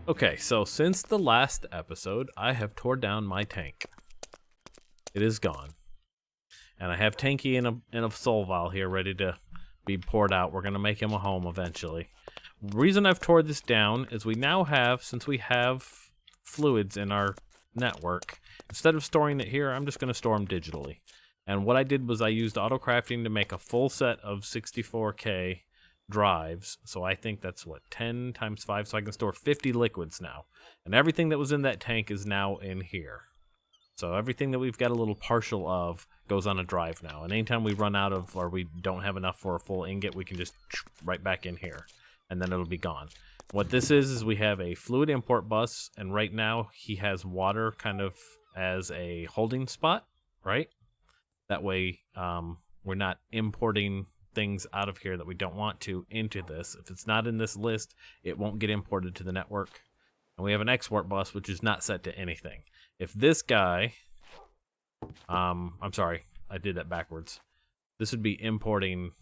Okay, so since the last episode, I have tore down my tank. It is gone. And I have Tanky in a soul vial here ready to be poured out. We're going to make him a home eventually. The reason I've tore this down is we now have, since we have fluids in our network, instead of storing it here, I'm just going to store them digitally. And what I did was I used auto crafting to make a full set of 64K drives. So I think that's what, 10 times 5, so I can store 50 liquids now. And everything that was in that tank is now in here. So everything that we've got a little partial of goes on a drive now. And anytime we run out of, or we don't have enough for a full ingot, we can just right back in here. And then it'll be gone. What this is we have a fluid import bus. And right now he has water kind of as a holding spot, right? That way we're not importing things out of here that we don't want to into this. If it's not in this list, it won't get imported to the network. And we have an export bus, which is not set to anything. If this guy, I'm sorry, I did that backwards. This would be importing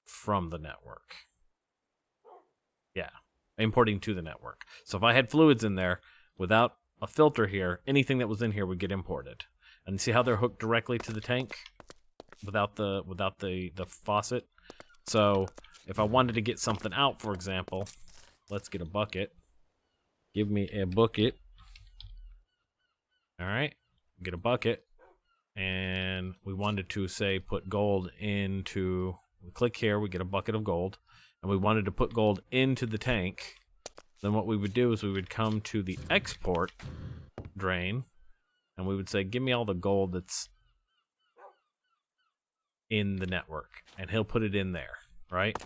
from the network. Yeah, importing to the network. So if I had fluids in there without a filter here, anything that was in here would get imported. And see how they're hooked directly to the tank without the faucet? So if I wanted to get something out, for example, let's get a bucket. Give me a bucket. All right, get a bucket. And we wanted to, say, put gold into, we click here, we get a bucket of gold. And we wanted to put gold into the tank. Then what we would do is we would come to the export drain. And we would say, give me all the gold that's in the network. And he'll put it in there, right?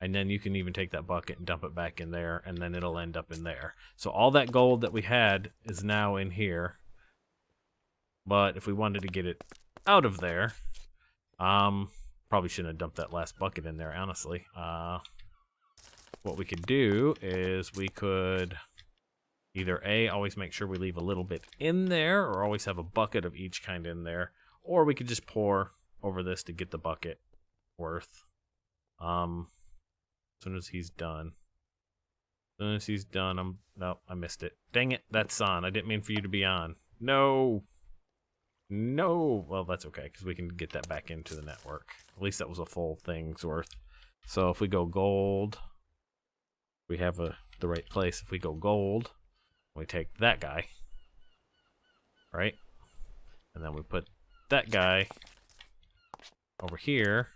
And then you can even take that bucket and dump it back in there, and then it'll end up in there. So all that gold that we had is now in here. But if we wanted to get it out of there, probably shouldn't have dumped that last bucket in there, honestly. What we could do is we could either A, always make sure we leave a little bit in there, or always have a bucket of each kind in there, or we could just pour over this to get the bucket worth. As soon as he's done. No, I missed it. Dang it, that's on. I didn't mean for you to be on. No. Well, that's okay, because we can get that back into the network. At least that was a full thing's worth. So if we go gold, we have the right place. If we go gold, we take that guy, right? And then we put that guy over here.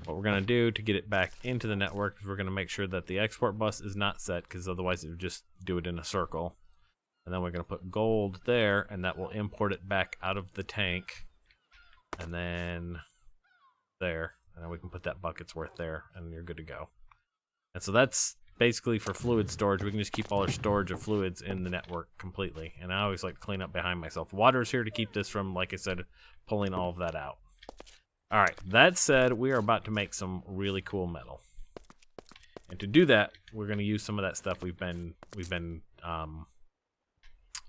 What we're going to do to get it back into the network is we're going to make sure that the export bus is not set, because otherwise it would just do it in a circle. And then we're going to put gold there, and that will import it back out of the tank. And then there. And then we can put that bucket's worth there, and you're good to go. And so that's basically for fluid storage. We can just keep all our storage of fluids in the network completely. And I always like to clean up behind myself. Water is here to keep this from, like I said, pulling all of that out. All right, that said, we are about to make some really cool metal. And to do that, we're going to use some of that stuff we've been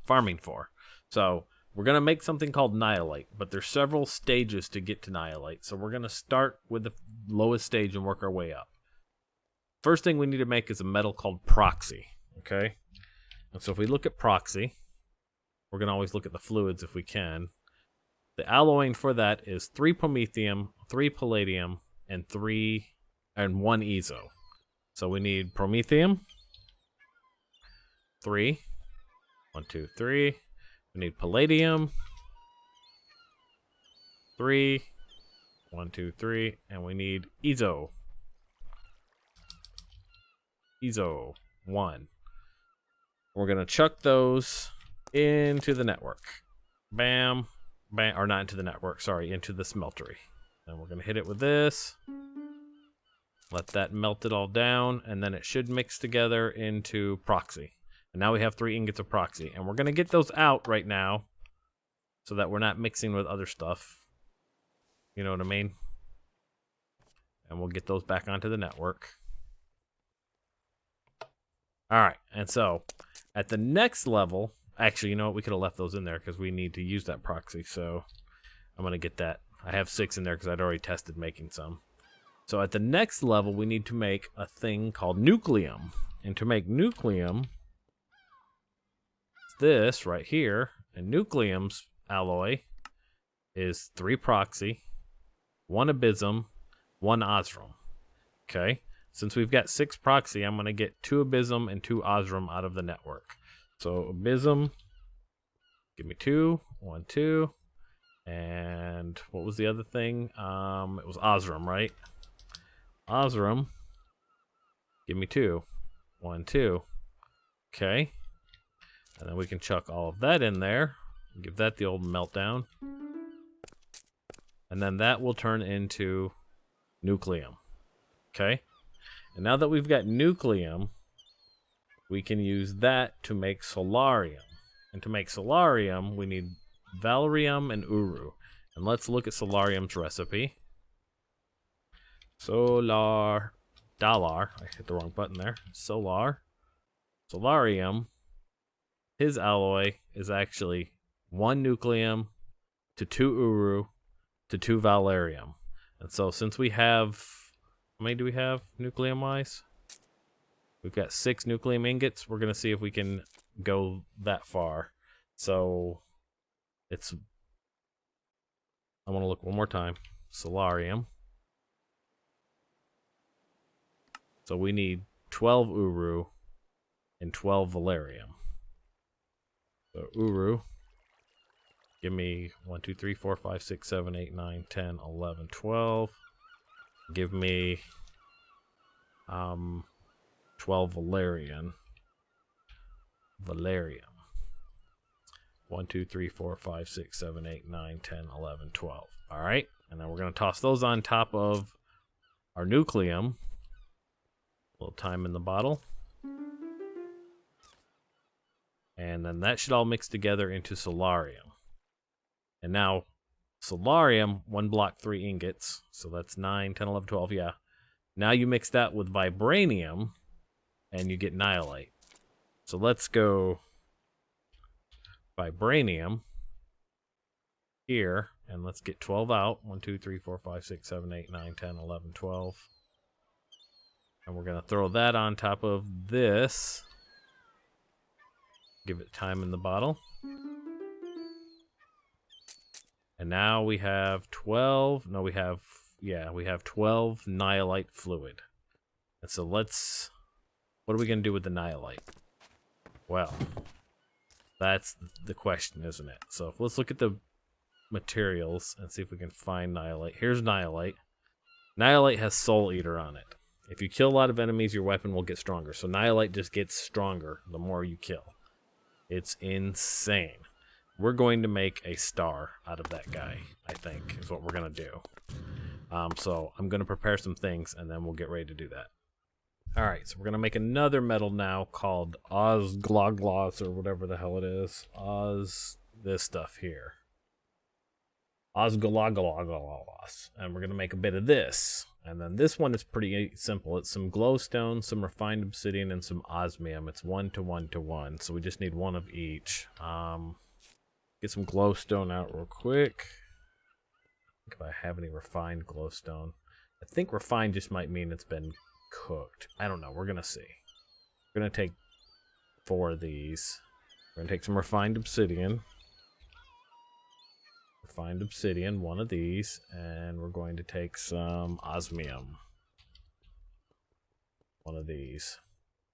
farming for. So we're going to make something called Nilelight, but there's several stages to get to Nilelight. So we're going to start with the lowest stage and work our way up. First thing we need to make is a metal called Proxy, okay? And so if we look at Proxy, we're going to always look at the fluids if we can. The alloying for that is 3 promethium, 3 palladium, and 1 ezo. So we need promethium, 3. 1, 2, 3. We need palladium, 3. 1, 2, 3. And we need ezo. Ezo, 1. We're going to chuck those into the network. Bam. Bam. Or not into the network, sorry, into the smeltery. And we're going to hit it with this. Let that melt it all down. And then it should mix together into Proxy. And now we have 3 ingots of Proxy. And we're going to get those out right now so that we're not mixing with other stuff. You know what I mean? And we'll get those back onto the network. All right. And so at the next level, actually, you know what? We could have left those in there because we need to use that Proxy. So I'm going to get that. I have 6 in there because I'd already tested making some. So at the next level, we need to make a thing called Nucleum. And to make Nucleum, This right here, and Nucleum's alloy is 3 proxy, 1 abysm, 1 osmium. Okay, since we've got 6 proxy, I'm going to get 2 abysm and 2 osmium out of the network. So abysm, give me 2, 1, 2, and what was the other thing? It was osmium, right? Osmium, give me 2, 1, 2. Okay, and then we can chuck all of that in there, give that the old meltdown, and then that will turn into Nucleum. Okay, and now that we've got Nucleum, we can use that to make Solarium. And to make Solarium, we need Valerium and Uru. And let's look at Solarium's recipe. Dalar. I hit the wrong button there. Solarium. His alloy is actually 1 Nucleum to 2 Uru to 2 Valerium. And so since we have... How many do we have, nucleum-wise? We've got 6 nucleum ingots. We're going to see if we can go that far. So, it's... I want to look one more time. Solarium. So we need 12 Uru and 12 Valerium. So Uru, give me 1, 2, 3, 4, 5, 6, 7, 8, 9, 10, 11, 12. Give me 12 Valerium. 1, 2, 3, 4, 5, 6, 7, 8, 9, 10, 11, 12. Alright, and then we're going to toss those on top of our Nucleum. A little time in the bottle. And then that should all mix together into Solarium. And now, Solarium, 1 block, 3 ingots. So that's 9, 10, 11, 12, yeah. Now you mix that with Vibranium, and you get Nilelight. So let's go Vibranium here, and let's get 12 out. 1, 2, 3, 4, 5, 6, 7, 8, 9, 10, 11, 12. And we're going to throw that on top of this. Give it time in the bottle. And now we have 12. No, we have 12 Nilelight fluid. And so what are we going to do with the Nilelight? Well, that's the question, isn't it? So let's look at the materials and see if we can find Nilelight. Here's Nilelight. Nilelight has Soul Eater on it. If you kill a lot of enemies, your weapon will get stronger. So Nilelight just gets stronger the more you kill. It's insane. We're going to make a star out of that guy, I think, is what we're going to do. So I'm going to prepare some things, and then we'll get ready to do that. Alright, so we're going to make another metal now called Glog Gloss, or whatever the hell it is. This stuff here. Glog Gloss. And we're going to make a bit of this. And then this one is pretty simple. It's some glowstone, some refined obsidian, and some osmium. It's 1 to 1 to 1, so we just need 1 of each. Get some glowstone out real quick. I think if I have any refined glowstone. I think refined just might mean it's been cooked. I don't know. We're going to see. We're going to take 4 of these. We're going to take some refined obsidian. Refined obsidian, 1 of these. And we're going to take some osmium. 1 of these.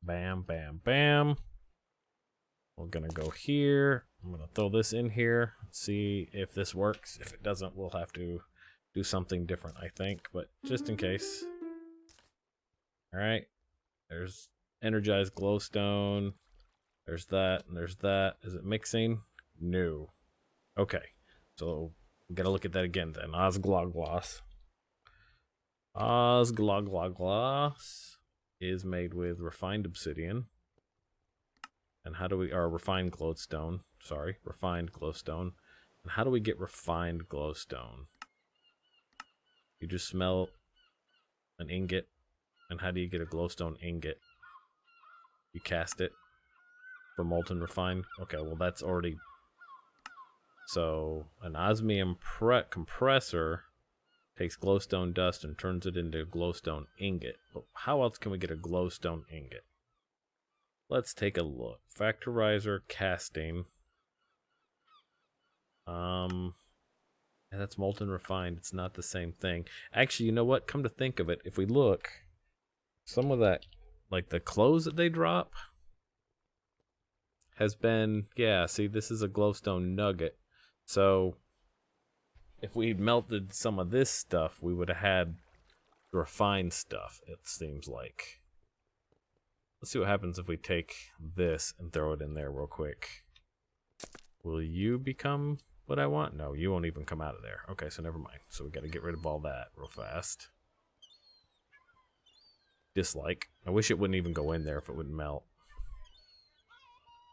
Bam, bam, bam. We're going to go here. I'm going to throw this in here. See if this works. If it doesn't, we'll have to do something different, I think. But just in case. Alright. There's energized glowstone. There's that, and there's that. Is it mixing? No. Okay. So, we gotta look at that again then. Glog Gloss. Glog Gloss is made with refined obsidian. And how do we, or refined glowstone. Sorry, refined glowstone. And how do we get refined glowstone? You just smell an ingot. And how do you get a glowstone ingot? You cast it for molten refined. Okay, well that's already... So, an osmium compressor takes glowstone dust and turns it into glowstone ingot. But how else can we get a glowstone ingot? Let's take a look. Factorizer casting. Yeah, that's molten refined. It's not the same thing. Actually, you know what? Come to think of it, if we look, some of that, like the clothes that they drop, has been, yeah, see, this is a glowstone nugget. So, if we melted some of this stuff, we would have had refined stuff, it seems like. Let's see what happens if we take this and throw it in there real quick. Will you become what I want? No, you won't even come out of there. Okay, so never mind. So we got to get rid of all that real fast. Dislike. I wish it wouldn't even go in there if it wouldn't melt.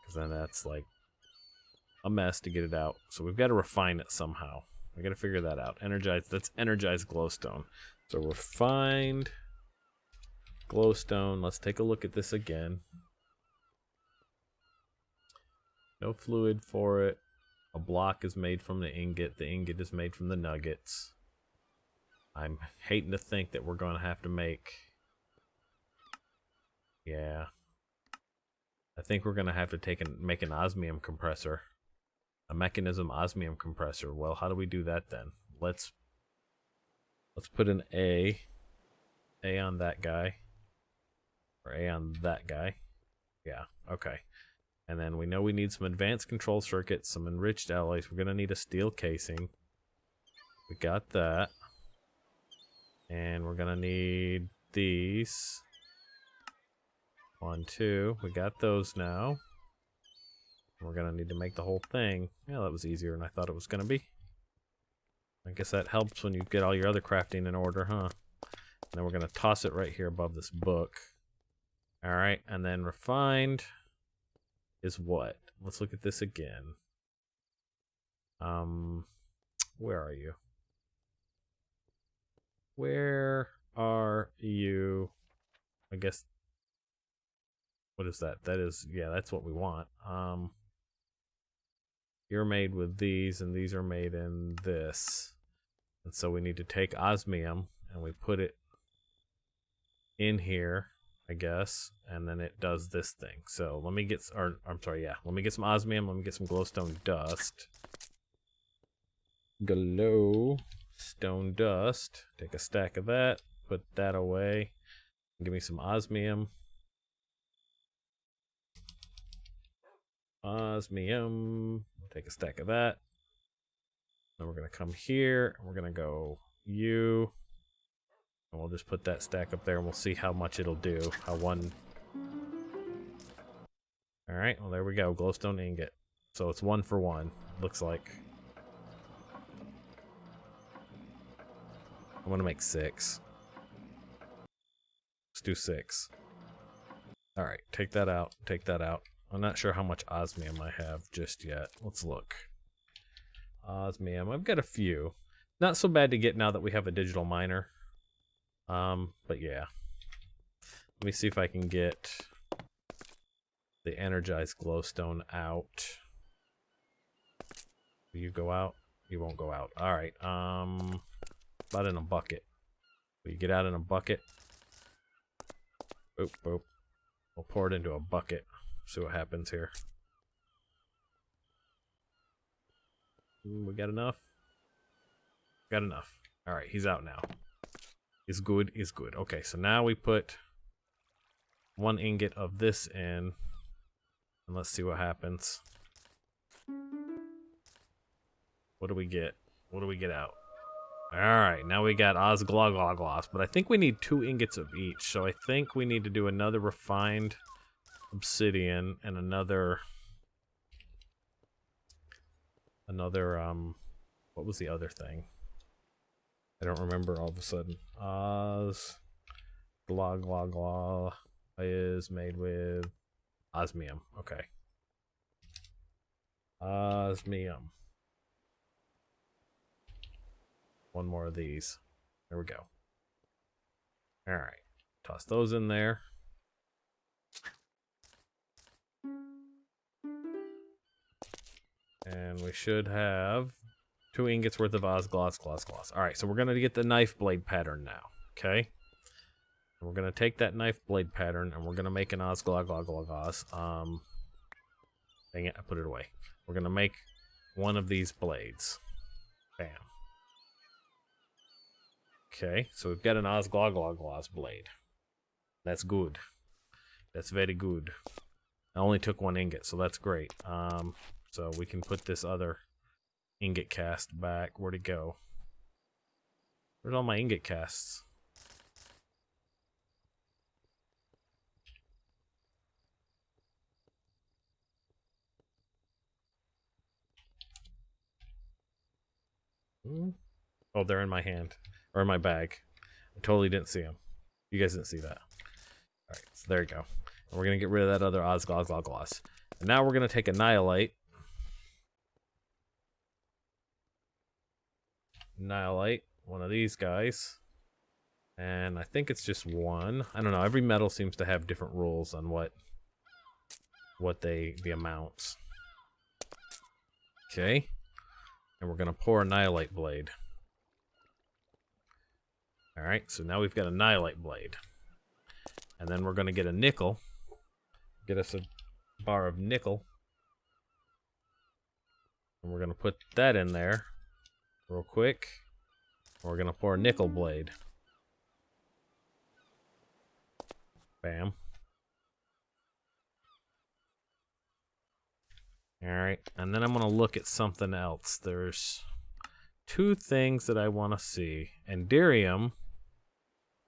Because then that's like a mess to get it out. So we've got to refine it somehow. We got to figure that out. Energize. That's energized glowstone. So refined glowstone. Let's take a look at this again. No fluid for it. A block is made from the ingot. The ingot is made from the nuggets. I'm hating to think that we're going to have to make... Yeah. I think we're going to have to make an osmium compressor. A mechanism osmium compressor. Well, how do we do that then? Let's put an A on that guy. Or A on that guy. Yeah, okay. And then we know we need some advanced control circuits, some enriched alloys. We're going to need a steel casing. We got that. And we're going to need these. 1, 2. We got those now. We're going to need to make the whole thing. Yeah, that was easier than I thought it was going to be. I guess that helps when you get all your other crafting in order, huh? And then we're going to toss it right here above this book. Alright, and then refined is what? Let's look at this again. Where are you? Where are you? I guess, what is that? That is, yeah, that's what we want. You're made with these, and these are made in this. And so we need to take osmium, and we put it in here, I guess, and then it does this thing. So let me get, let me get some osmium, let me get some glowstone dust. Glowstone dust. Take a stack of that, put that away. Give me some osmium. Osmium. Take a stack of that. Then we're going to come here, and we're going to go you. And we'll just put that stack up there, and we'll see how much it'll do. How one... Alright, well there we go. Glowstone ingot. So it's 1 for 1, looks like. I'm going to make 6. Let's do 6. Alright, take that out. Take that out. I'm not sure how much osmium I have just yet. Let's look. Osmium. I've got a few. Not so bad to get now that we have a digital miner. But yeah. Let me see if I can get the energized glowstone out. Will you go out? You won't go out. Alright, about in a bucket. Will you get out in a bucket? Boop, boop. We'll pour it into a bucket. See what happens here. We got enough? Got enough. Alright, he's out now. Is good, is good. Okay, so now we put 1 ingot of this in. And let's see what happens. What do we get? What do we get out? Alright, now we got Glog Gloss. But I think we need 2 ingots of each. So I think we need to do another refined obsidian and another... what was the other thing? I don't remember all of a sudden. Glog is made with osmium. Okay. Osmium. 1 more of these. There we go. Alright. Toss those in there. And we should have 2 ingots worth of gloss. Alright, so we're going to get the knife blade pattern now. Okay? We're gonna take that knife blade pattern and we're gonna make an Glog Gloss. Dang it, I put it away. We're gonna make one of these blades. Bam. Okay, so we've got an Glog Gloss blade. That's good. That's very good. I only took 1 ingot, so that's great. So we can put this other ingot cast back. Where'd it go? Where's all my ingot casts? Oh, they're in my hand. Or in my bag. I totally didn't see them. You guys didn't see that. Alright, so there you go. And we're going to get rid of that other Glog Gloss. And now we're going to take a Nilelight. Nilelight, one of these guys. And I think it's just one. I don't know. Every metal seems to have different rules on the amounts. Okay. And we're going to pour a Nilelight blade. Alright, so now we've got a Nilelight blade. And then we're going to get a nickel. Get us a bar of nickel. And we're going to put that in there real quick. We're going to pour a nickel blade. Bam. Alright, and then I'm going to look at something else. There's 2 things that I want to see. Enderium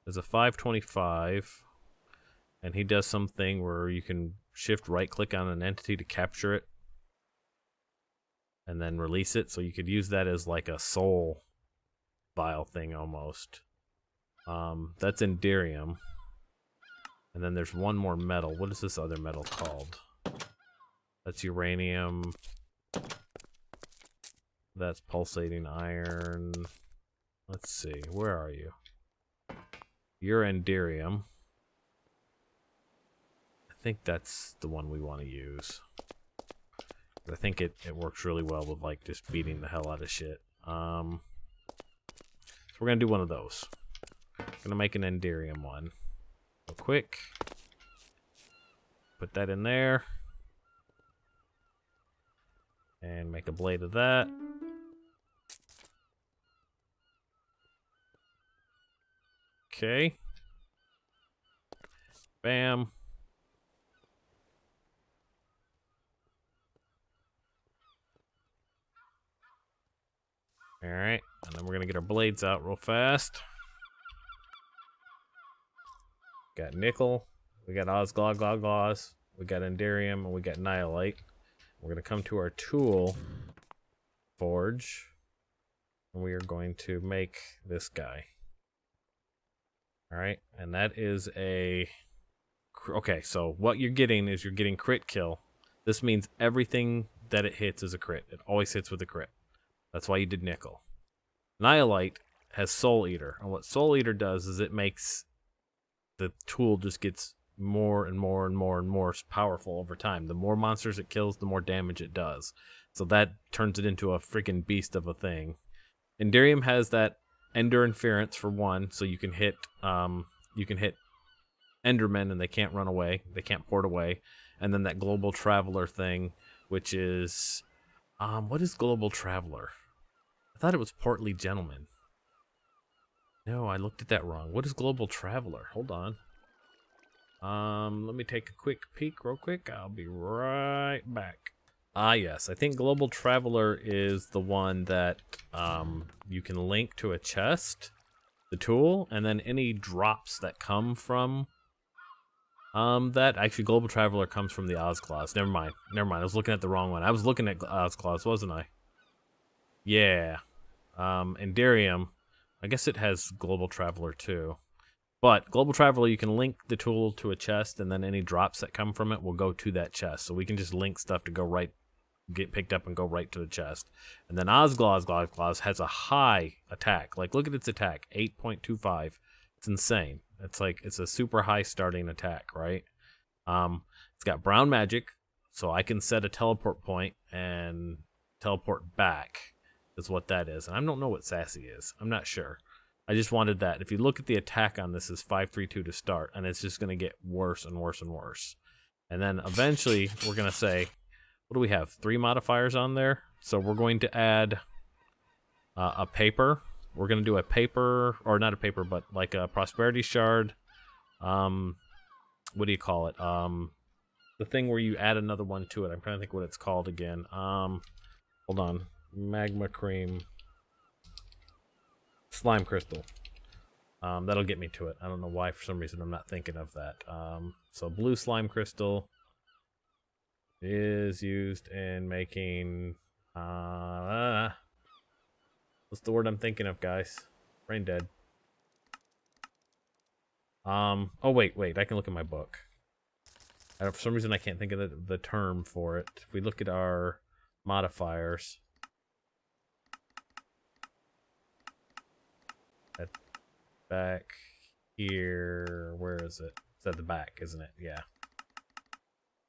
is a 525, and he does something where you can shift right click on an entity to capture it and then release it, so you could use that as like a soul vial thing almost. That's Enderium. And then there's one more metal. What is this other metal called? That's uranium. That's pulsating iron. Let's see, where are you? You're Enderium. I think that's the one we want to use. I think it works really well with like just beating the hell out of shit. So we're gonna do one of those. Gonna make an Enderium one. Real quick. Put that in there. And make a blade of that. Okay. Bam. Alright, and then we're gonna get our blades out real fast. Got nickel, we got Glog Gloss, we got Enderium, and we got Nilelight. We're gonna come to our tool forge, and we are going to make this guy. Alright, and that is a... Okay, so what you're getting is you're getting crit kill. This means everything that it hits is a crit. It always hits with a crit. That's why you did nickel. Nilelight has Soul Eater, and what Soul Eater does is it makes the tool just gets more and more and more and more powerful over time. The more monsters it kills, the more damage it does. So that turns it into a freaking beast of a thing. Enderium has that Ender Inference for 1, so you can hit Endermen and they can't run away. They can't port away. And then that Global Traveler thing, which is what is Global Traveler? I thought it was Portly Gentleman. No, I looked at that wrong. What is Global Traveler? Hold on. Let me take a quick peek real quick. I'll be right back. Ah, yes. I think Global Traveler is the one that you can link to a chest, the tool, and then any drops that come from that. Actually, Global Traveler comes from the Osclaws. Never mind. I was looking at the wrong one. I was looking at Osclaws, wasn't I? Yeah. Enderium. I guess it has Global Traveler too. But Global Traveler, you can link the tool to a chest, and then any drops that come from it will go to that chest. So we can just link stuff to go right, get picked up and go right to the chest. And then Osglaws has a high attack. Like, look at its attack, 8.25. It's insane. It's like, it's a super high starting attack, right? It's got brown magic, so I can set a teleport point and teleport back. Is what that is. And I don't know what Sassy is. I'm not sure. I just wanted that. If you look at the attack on this, is 532 to start, and it's just going to get worse and worse and worse. And then eventually, we're going to say, what do we have? 3 modifiers on there. So we're going to add a paper. We're going to do a paper, or not a paper, but like a prosperity shard. What do you call it? The thing where you add another one to it. I'm trying to think what it's called again. Hold on. Magma cream. Slime crystal. That'll get me to it. I don't know why, for some reason, I'm not thinking of that. So blue slime crystal is used in making... what's the word I'm thinking of, guys? Brain dead. Oh, wait. I can look at my book. For some reason, I can't think of the term for it. If we look at our modifiers... Back here, where is it? It's at the back, isn't it? Yeah.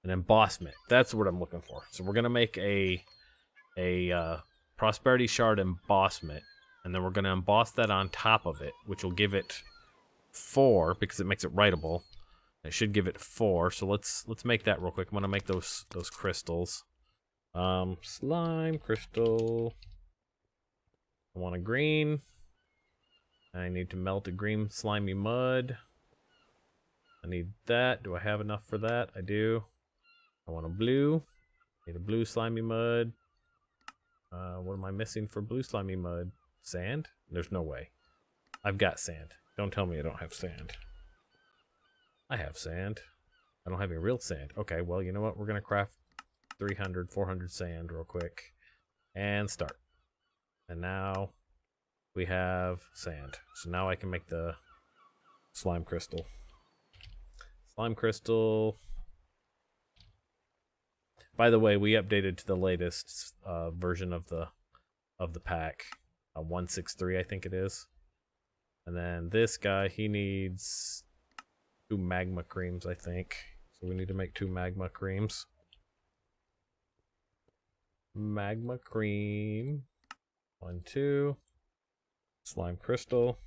An embossment. That's what I'm looking for. So we're gonna make a prosperity shard embossment, and then we're gonna emboss that on top of it, which will give it 4 because it makes it writable. It should give it 4. So let's make that real quick. I'm gonna make those crystals. Slime crystal. I want a green. I need to melt a green slimy mud. I need that. Do I have enough for that? I do. I want a blue. Need a blue slimy mud. What am I missing for blue slimy mud? Sand? There's no way. I've got sand. Don't tell me I don't have sand. I have sand. I don't have any real sand. Okay, well, you know what? We're going to craft 300, 400 sand real quick. And start. And now... we have sand. So now I can make the slime crystal. Slime crystal. By the way, we updated to the latest version of the pack. 163, I think it is. And then this guy, he needs 2 magma creams, I think. So we need to make 2 magma creams. Magma cream. 1, 2. Slime crystal.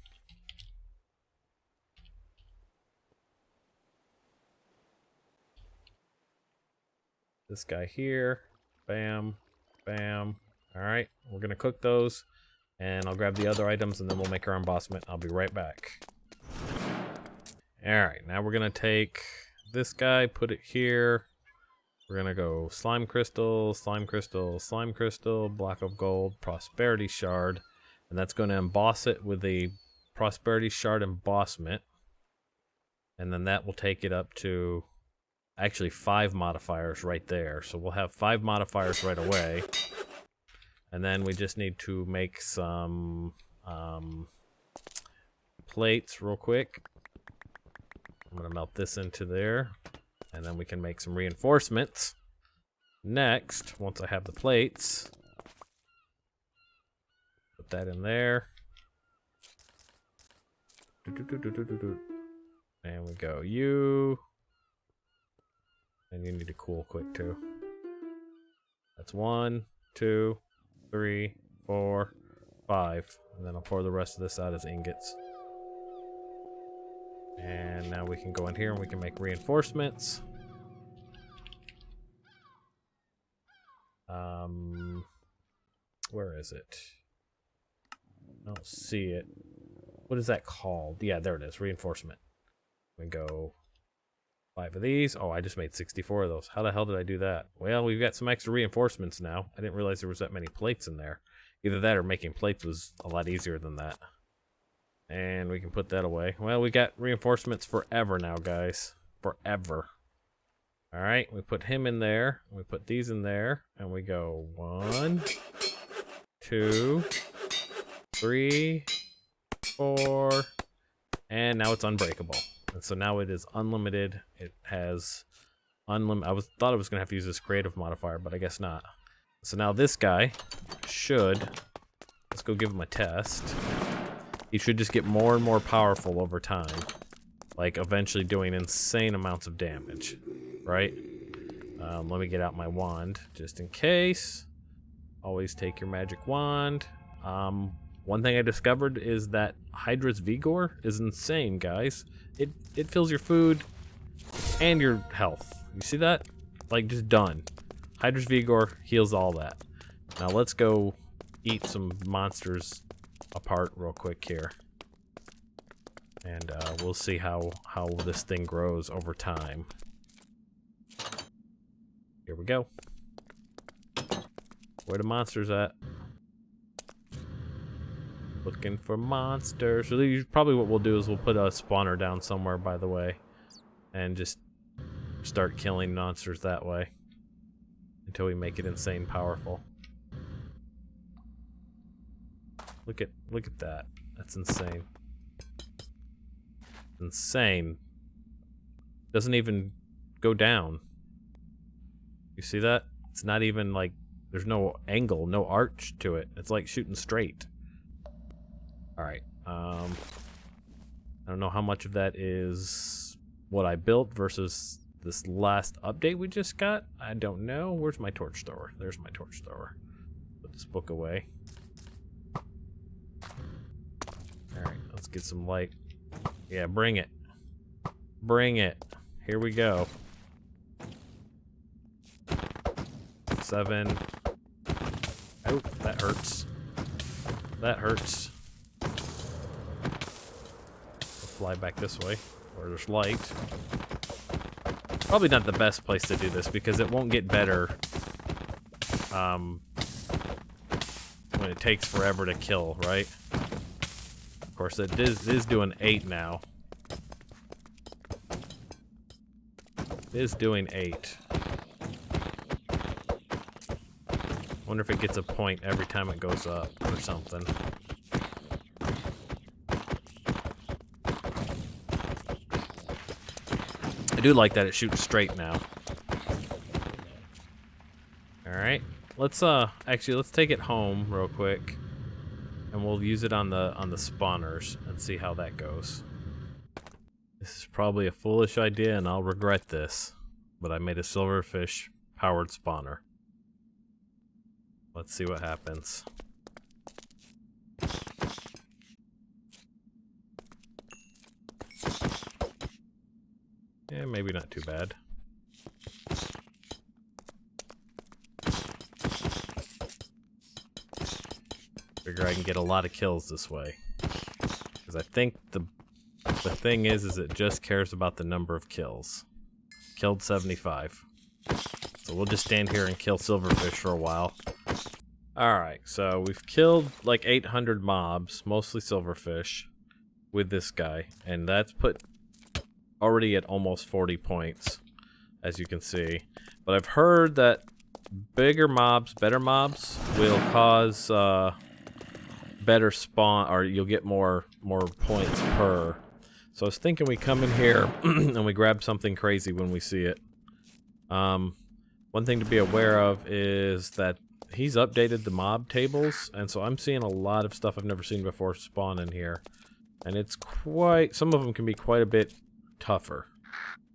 This guy here. Bam. Bam. Alright, we're going to cook those. And I'll grab the other items and then we'll make our embossment. I'll be right back. Alright, now we're going to take this guy, put it here. We're going to go slime crystal, slime crystal, slime crystal, block of gold, prosperity shard. And that's going to emboss it with a prosperity shard embossment. And then that will take it up to actually 5 modifiers right there. So we'll have 5 modifiers right away. And then we just need to make some plates real quick. I'm going to melt this into there. And then we can make some reinforcements. Next, once I have the plates... put that in there. And we go. You. And you need to cool quick too. That's 1, 2, 3, 4, 5. And then I'll pour the rest of this out as ingots. And now we can go in here and we can make reinforcements. Where is it? I don't see it. What is that called? Yeah, there it is. Reinforcement. We go 5 of these. Oh, I just made 64 of those. How the hell did I do that? Well, we've got some extra reinforcements now. I didn't realize there was that many plates in there. Either that or making plates was a lot easier than that. And we can put that away. Well, we got reinforcements forever now, guys. Forever. Alright, we put him in there. We put these in there. And we go 1, 2, 3, 4, and now it's unbreakable. And so now it is unlimited. It has unlimited. Thought I was gonna have to use this creative modifier, but I guess not. So now this guy should. Let's go give him a test. He should just get more and more powerful over time, like eventually doing insane amounts of damage. Right? Let me get out my wand just in case. Always take your magic wand. One thing I discovered is that Hydra's Vigor is insane, guys. It fills your food and your health. You see that? Like, just done. Hydra's Vigor heals all that. Now let's go eat some monsters apart real quick here. And we'll see how this thing grows over time. Here we go. Where the monsters at? Looking for monsters. So probably what we'll do is we'll put a spawner down somewhere, by the way, and just start killing monsters that way until we make it insane powerful. Look at that. That's insane. Insane. Doesn't even go down. You see that? It's not even like, there's no angle, no arch to it. It's like shooting straight. Alright, I don't know how much of that is what I built versus this last update we just got. I don't know. Where's my torch thrower? There's my torch thrower. Put this book away. Alright, let's get some light. Yeah, bring it. Bring it. Here we go. 7. Oh, that hurts. That hurts. Fly back this way, where there's light. Probably not the best place to do this because it won't get better when it takes forever to kill, right? Of course, it is doing 8 now. It is doing 8. Wonder if it gets a point every time it goes up or something. I do like that it shoots straight now. Alright. Let's actually let's take it home real quick. And we'll use it on the spawners and see how that goes. This is probably a foolish idea and I'll regret this. But I made a silverfish powered spawner. Let's see what happens. Yeah, maybe not too bad. Figure I can get a lot of kills this way. Because I think the thing is it just cares about the number of kills. Killed 75. So we'll just stand here and kill silverfish for a while. Alright, so we've killed like 800 mobs, mostly silverfish, with this guy. And that's put already at almost 40 points, as you can see. But I've heard that bigger mobs, better mobs, will cause better spawn, or you'll get more points per. So I was thinking we come in here and we grab something crazy when we see it. One thing to be aware of is that he's updated the mob tables, and so I'm seeing a lot of stuff I've never seen before spawn in here. And it's quite, some of them can be quite a bit tougher.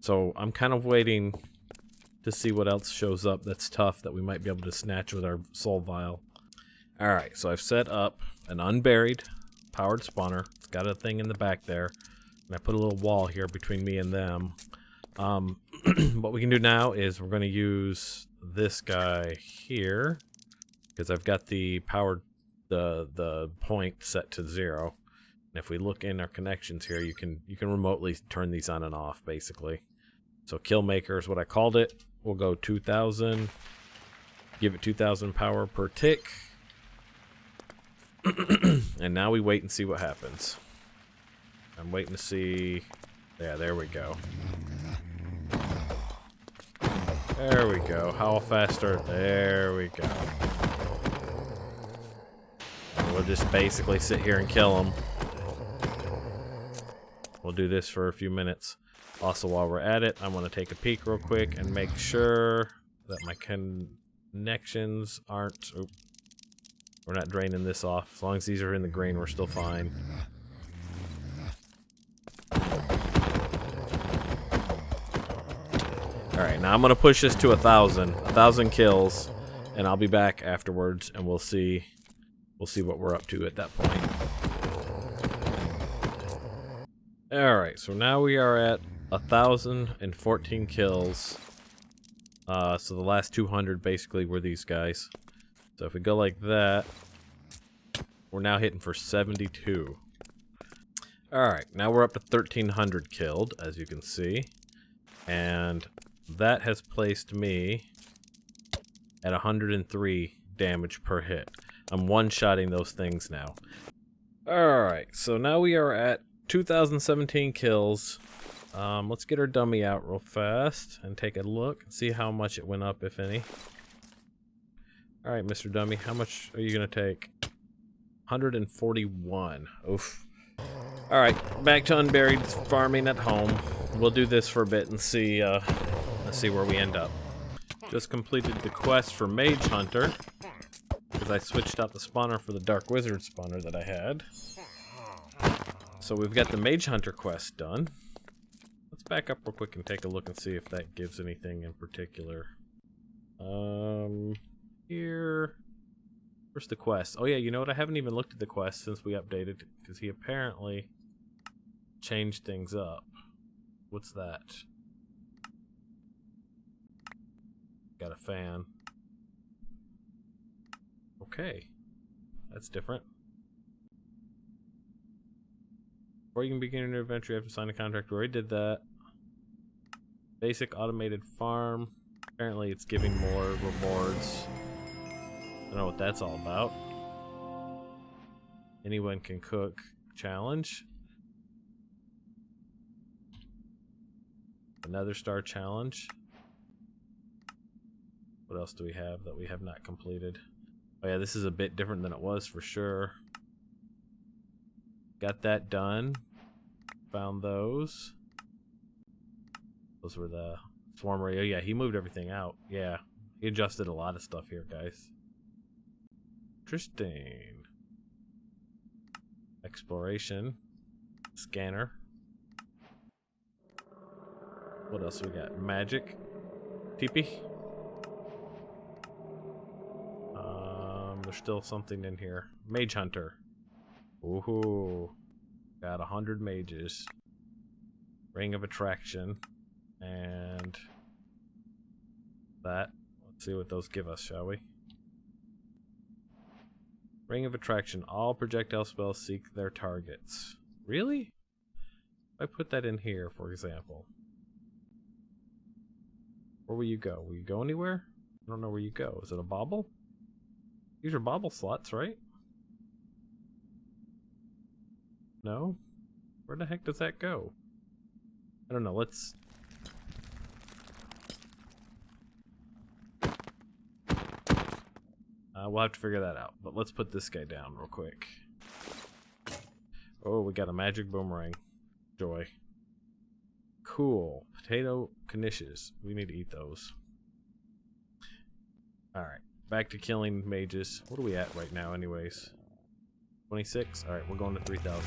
So I'm kind of waiting to see what else shows up that's tough that we might be able to snatch with our soul vial. Alright, so I've set up an unburied powered spawner. It's got a thing in the back there. And I put a little wall here between me and them. What we can do now is we're going to use this guy here. Because I've got the powered, the point set to 0. And if we look in our connections here, you can remotely turn these on and off, basically. So Killmaker is what I called it. We'll go 2,000. Give it 2,000 power per tick. And now we wait and see what happens. I'm waiting to see. Yeah, there we go. There we go. How fast are... There we go. And we'll just basically sit here and kill them. We'll do this for a few minutes. Also, while we're at it, I want to take a peek real quick and make sure that my connections aren't... Oop, we're not draining this off. As long as these are in the green, we're still fine. Alright, now I'm going to push this to 1,000. 1,000 kills. And I'll be back afterwards, and we'll see we'll see what we're up to at that point. Alright, so now we are at 1,014 kills. So the last 200 basically were these guys. So if we go like that, we're now hitting for 72. Alright, now we're up to 1,300 killed, as you can see. And that has placed me at 103 damage per hit. I'm one-shotting those things now. Alright, so now we are at 2,017 kills. Let's get our dummy out real fast and take a look and see how much it went up, if any. Alright, Mr. Dummy, how much are you going to take? 141. Oof. Alright, back to unburied farming at home. We'll do this for a bit and see, let's see where we end up. Just completed the quest for Mage Hunter, because I switched out the spawner for the Dark Wizard spawner that I had. So we've got the Mage Hunter quest done. Let's back up real quick and take a look and see if that gives anything in particular. Here... Where's the quest? Oh yeah, you know what? I haven't even looked at the quest since we updated, because he apparently changed things up. What's that? Got a fan. Okay. That's different. Before you can begin your new adventure, you have to sign a contract. We already did that. Basic automated farm. Apparently it's giving more rewards. I don't know what that's all about. Anyone can cook challenge. Another star challenge. What else do we have that we have not completed? Oh yeah, this is a bit different than it was for sure. Got that done. Found those. Those were the swarm radio. Yeah, he moved everything out. Yeah, he adjusted a lot of stuff here, guys. Interesting. Exploration. Scanner. What else we got? Magic. Teepee. There's still something in here. Mage Hunter. Ooh. Got 100 mages. Ring of Attraction. And that. Let's see what those give us, shall we? Ring of Attraction. All projectile spells seek their targets. Really? If I put that in here, for example. Where will you go? Will you go anywhere? I don't know where you go. Is it a bauble? These are bauble slots, right? No? Where the heck does that go? I don't know. Let's... we'll have to figure that out. But let's put this guy down real quick. Oh, we got a magic boomerang. Joy. Cool. Potato knishes. We need to eat those. Alright. Back to killing mages. What are we at right now anyways? 26? Alright, we're going to 3,000.